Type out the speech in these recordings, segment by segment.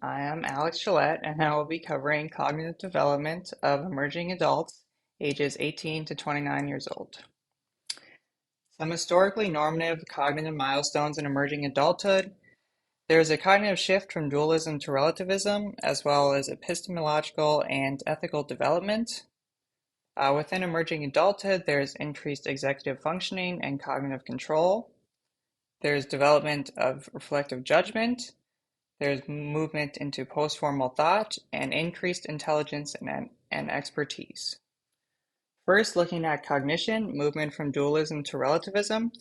I am Alex Gillette, and I will be covering cognitive development of emerging adults ages 18 to 29 years old. Some historically normative cognitive milestones in emerging adulthood. There is a cognitive shift from dualism to relativism, as well as epistemological and ethical development. Within emerging adulthood, there is increased executive functioning and cognitive control. There is development of reflective judgment. There's movement into post-formal thought and increased intelligence and expertise. First, looking at cognition, movement from dualism to relativism,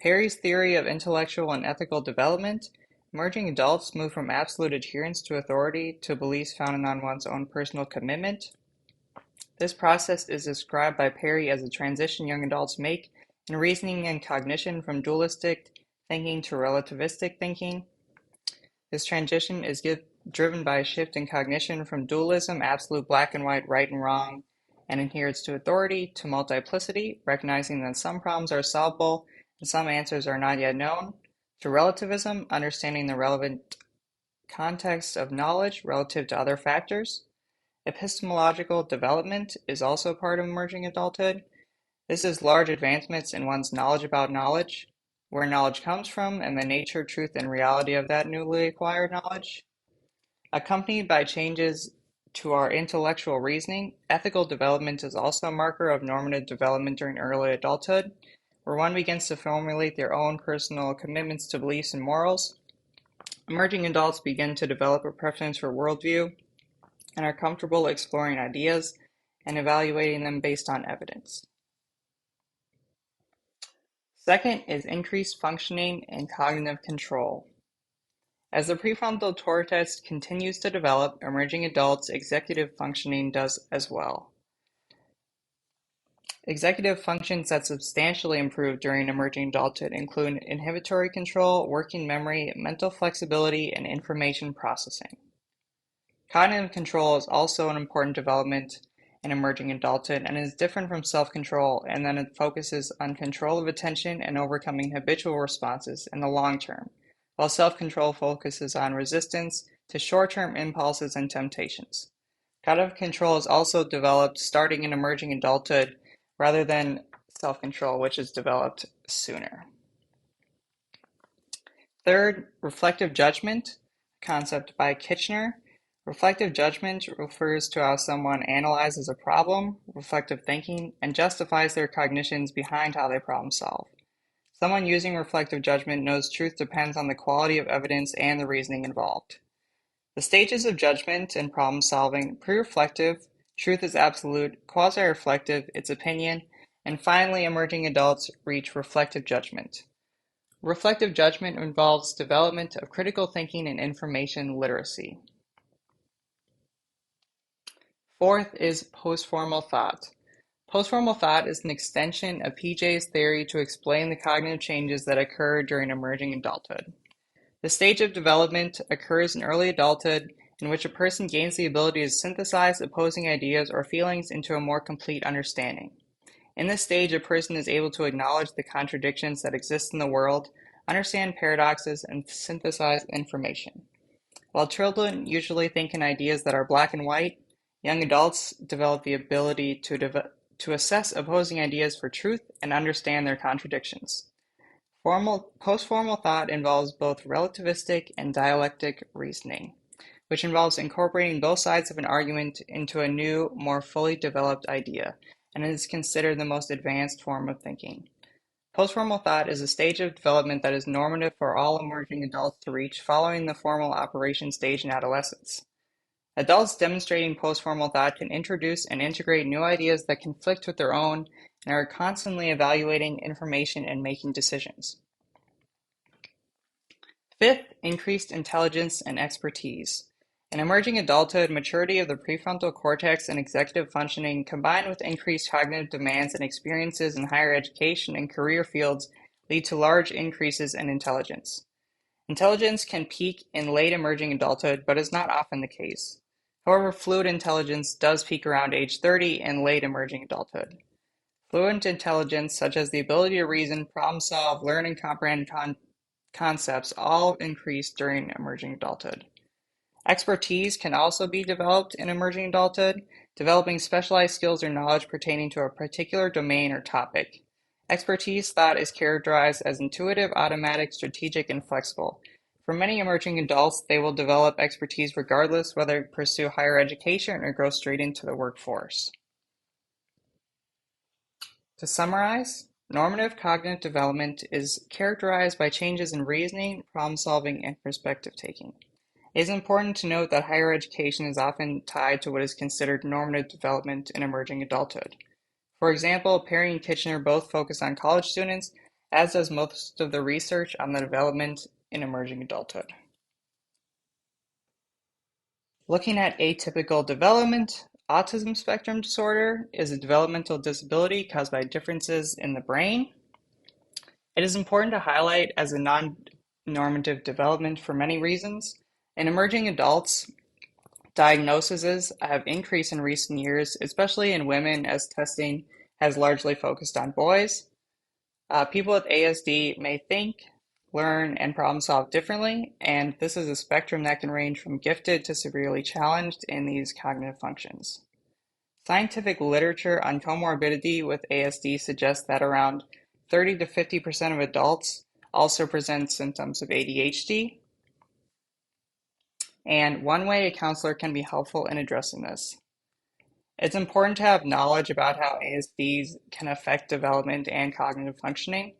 Perry's theory of intellectual and ethical development, emerging adults move from absolute adherence to authority to beliefs founded on one's own personal commitment. This process is described by Perry as a transition young adults make in reasoning and cognition from dualistic thinking to relativistic thinking. This transition is driven by a shift in cognition from dualism, absolute black and white, right and wrong, and adherence to authority, to multiplicity, recognizing that some problems are solvable and some answers are not yet known, to relativism, understanding the relevant context of knowledge relative to other factors. Epistemological development is also part of emerging adulthood. This is large advancements in one's knowledge about knowledge, where knowledge comes from, and the nature, truth, and reality of that newly acquired knowledge. Accompanied by changes to our intellectual reasoning, ethical development is also a marker of normative development during early adulthood, where one begins to formulate their own personal commitments to beliefs and morals. Emerging adults begin to develop a preference for worldview and are comfortable exploring ideas and evaluating them based on evidence. Second is increased functioning and cognitive control. As the prefrontal cortex continues to develop, emerging adults' executive functioning does as well. Executive functions that substantially improve during emerging adulthood include inhibitory control, working memory, mental flexibility, and information processing. Cognitive control is also an important development in emerging adulthood and is different from self-control, and then it focuses on control of attention and overcoming habitual responses in the long term, while self-control focuses on resistance to short-term impulses and temptations. Cognitive control is also developed starting in emerging adulthood rather than self-control, which is developed sooner. Third, reflective judgment, concept by Kitchener. Reflective judgment refers to how someone analyzes a problem, reflective thinking, and justifies their cognitions behind how they problem solve. Someone using reflective judgment knows truth depends on the quality of evidence and the reasoning involved. The stages of judgment and problem solving: pre-reflective, truth is absolute; quasi-reflective, it's opinion; and finally, emerging adults reach reflective judgment. Reflective judgment involves development of critical thinking and information literacy. Fourth is post-formal thought. Post-formal thought is an extension of PJ's theory to explain the cognitive changes that occur during emerging adulthood. The stage of development occurs in early adulthood, in which a person gains the ability to synthesize opposing ideas or feelings into a more complete understanding. In this stage, a person is able to acknowledge the contradictions that exist in the world, understand paradoxes, and synthesize information. While children usually think in ideas that are black and white, young adults develop the ability to assess opposing ideas for truth and understand their contradictions. Post-formal thought involves both relativistic and dialectic reasoning, which involves incorporating both sides of an argument into a new, more fully developed idea, and is considered the most advanced form of thinking. Post-formal thought is a stage of development that is normative for all emerging adults to reach following the formal operation stage in adolescence. Adults demonstrating post-formal thought can introduce and integrate new ideas that conflict with their own and are constantly evaluating information and making decisions. Fifth, increased intelligence and expertise. In emerging adulthood, maturity of the prefrontal cortex and executive functioning, combined with increased cognitive demands and experiences in higher education and career fields, lead to large increases in intelligence. Intelligence can peak in late emerging adulthood, but is not often the case. However, fluid intelligence does peak around age 30 in late emerging adulthood. Fluent intelligence, such as the ability to reason, problem solve, learn, and comprehend concepts, all increase during emerging adulthood. Expertise can also be developed in emerging adulthood, developing specialized skills or knowledge pertaining to a particular domain or topic. Expertise thought is characterized as intuitive, automatic, strategic, and flexible. For many emerging adults, they will develop expertise regardless whether they pursue higher education or go straight into the workforce. To summarize, normative cognitive development is characterized by changes in reasoning, problem solving, and perspective taking. It is important to note that higher education is often tied to what is considered normative development in emerging adulthood. For example, Perry and Kitchener both focus on college students, as does most of the research on the development in emerging adulthood. Looking at atypical development, autism spectrum disorder is a developmental disability caused by differences in the brain. It is important to highlight as a non-normative development for many reasons. In emerging adults, diagnoses have increased in recent years, especially in women, as testing has largely focused on boys. People with ASD may think, learn, and problem solve differently, and this is a spectrum that can range from gifted to severely challenged in these cognitive functions. Scientific literature on comorbidity with ASD suggests that around 30 to 50% of adults also present symptoms of ADHD. And one way a counselor can be helpful in addressing this. It's important to have knowledge about how ASDs can affect development and cognitive functioning.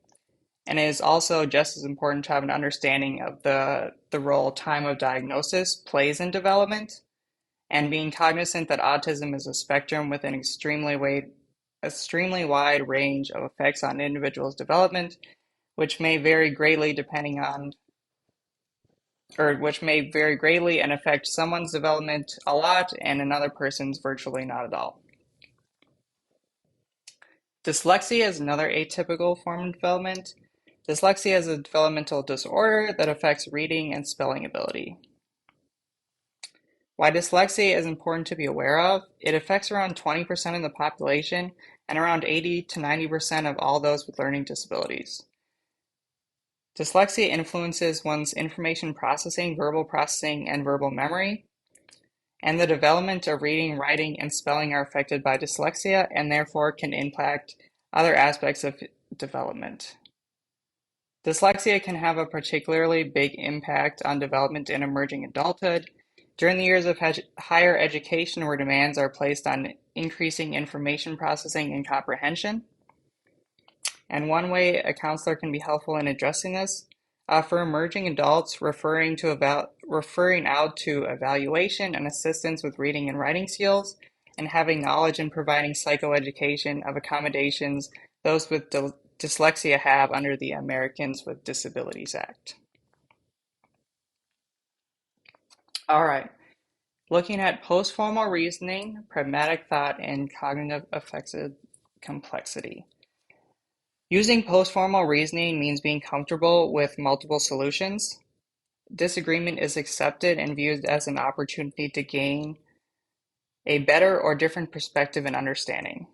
And it is also just as important to have an understanding of the role time of diagnosis plays in development, and being cognizant that autism is a spectrum with an extremely wide range of effects on individuals' development, which may vary greatly and affect someone's development a lot and another person's virtually not at all. Dyslexia is another atypical form of development. Dyslexia is a developmental disorder that affects reading and spelling ability. Why dyslexia is important to be aware of, it affects around 20% of the population and around 80 to 90% of all those with learning disabilities. Dyslexia influences one's information processing, verbal processing, and verbal memory, and the development of reading, writing, and spelling are affected by dyslexia and therefore can impact other aspects of development. Dyslexia can have a particularly big impact on development in emerging adulthood during the years of higher education where demands are placed on increasing information processing and comprehension. And one way a counselor can be helpful in addressing this, for emerging adults, referring out to evaluation and assistance with reading and writing skills, and having knowledge in providing psychoeducation of accommodations those with dyslexia have under the Americans with Disabilities Act. All right, looking at post-formal reasoning, pragmatic thought, and cognitive affective complexity. Using post-formal reasoning means being comfortable with multiple solutions. Disagreement is accepted and viewed as an opportunity to gain a better or different perspective and understanding.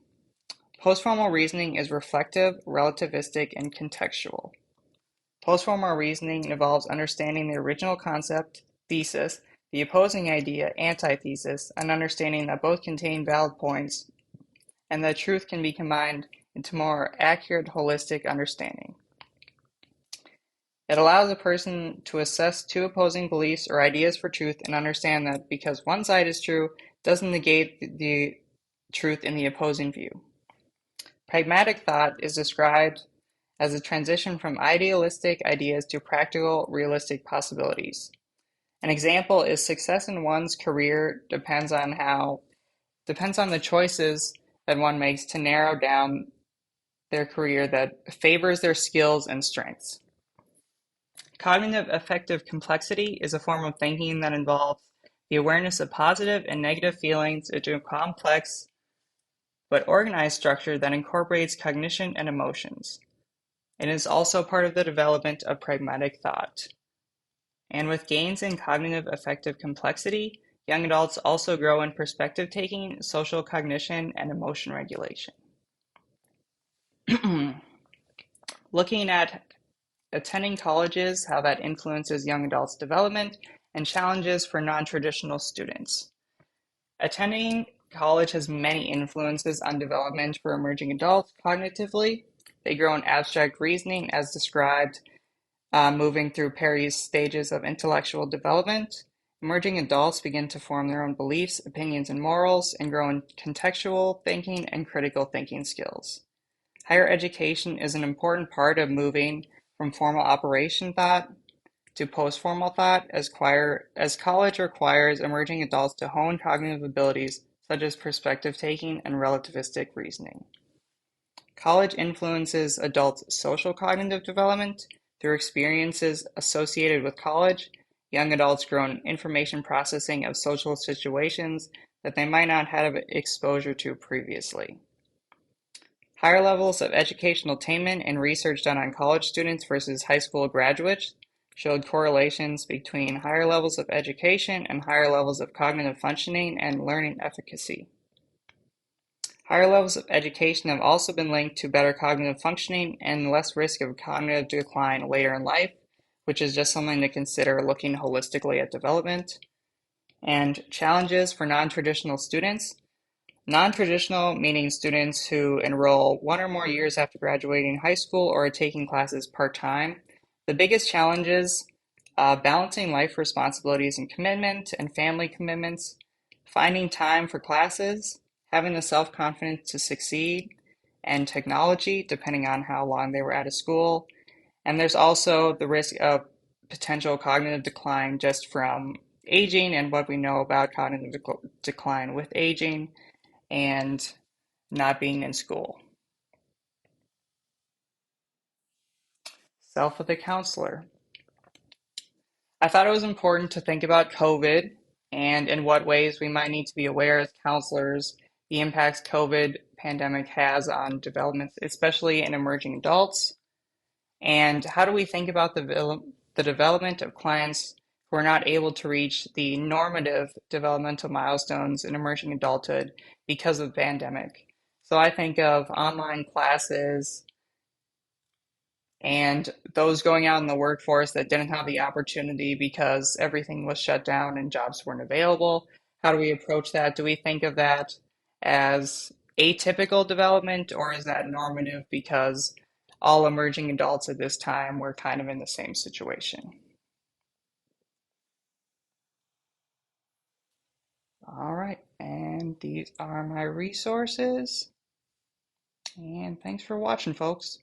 Post-formal reasoning is reflective, relativistic, and contextual. Post-formal reasoning involves understanding the original concept, thesis, the opposing idea, antithesis, and understanding that both contain valid points and that truth can be combined into more accurate, holistic understanding. It allows a person to assess two opposing beliefs or ideas for truth and understand that because one side is true doesn't negate the truth in the opposing view. Pragmatic thought is described as a transition from idealistic ideas to practical, realistic possibilities. An example is success in one's career depends on the choices that one makes to narrow down their career that favors their skills and strengths. Cognitive affective complexity is a form of thinking that involves the awareness of positive and negative feelings into a complex but organized structure that incorporates cognition and emotions. It is also part of the development of pragmatic thought. And with gains in cognitive affective complexity, young adults also grow in perspective taking, social cognition, and emotion regulation. Looking at attending colleges, how that influences young adults' development, and challenges for non-traditional students. Attending college has many influences on development for emerging adults cognitively. They grow in abstract reasoning as described, moving through Perry's stages of intellectual development. Emerging adults begin to form their own beliefs, opinions, and morals, and grow in contextual thinking and critical thinking skills. Higher education is an important part of moving from formal operation thought to post-formal thought, as college requires emerging adults to hone cognitive abilities such as perspective taking and relativistic reasoning. College influences adults' social cognitive development through experiences associated with college. Young adults grow in information processing of social situations that they might not have exposure to previously. Higher levels of educational attainment and research done on college students versus high school graduates showed correlations between higher levels of education and higher levels of cognitive functioning and learning efficacy. Higher levels of education have also been linked to better cognitive functioning and less risk of cognitive decline later in life, which is just something to consider looking holistically at development. And challenges for non-traditional students. Non-traditional meaning students who enroll 1 or more years after graduating high school or are taking classes part-time. The biggest challenges, balancing life responsibilities and commitment and family commitments, finding time for classes, having the self-confidence to succeed, and technology, depending on how long they were out of school. And there's also the risk of potential cognitive decline just from aging and what we know about cognitive decline with aging and not being in school. Self with a counselor. I thought it was important to think about COVID and in what ways we might need to be aware as counselors the impacts COVID pandemic has on development, especially in emerging adults, and how do we think about the development of clients who are not able to reach the normative developmental milestones in emerging adulthood because of the pandemic. So I think of online classes, and those going out in the workforce that didn't have the opportunity because everything was shut down and jobs weren't available. How do we approach that? Do we think of that as atypical development, or is that normative because all emerging adults at this time were kind of in the same situation? All right, and these are my resources. And thanks for watching, folks.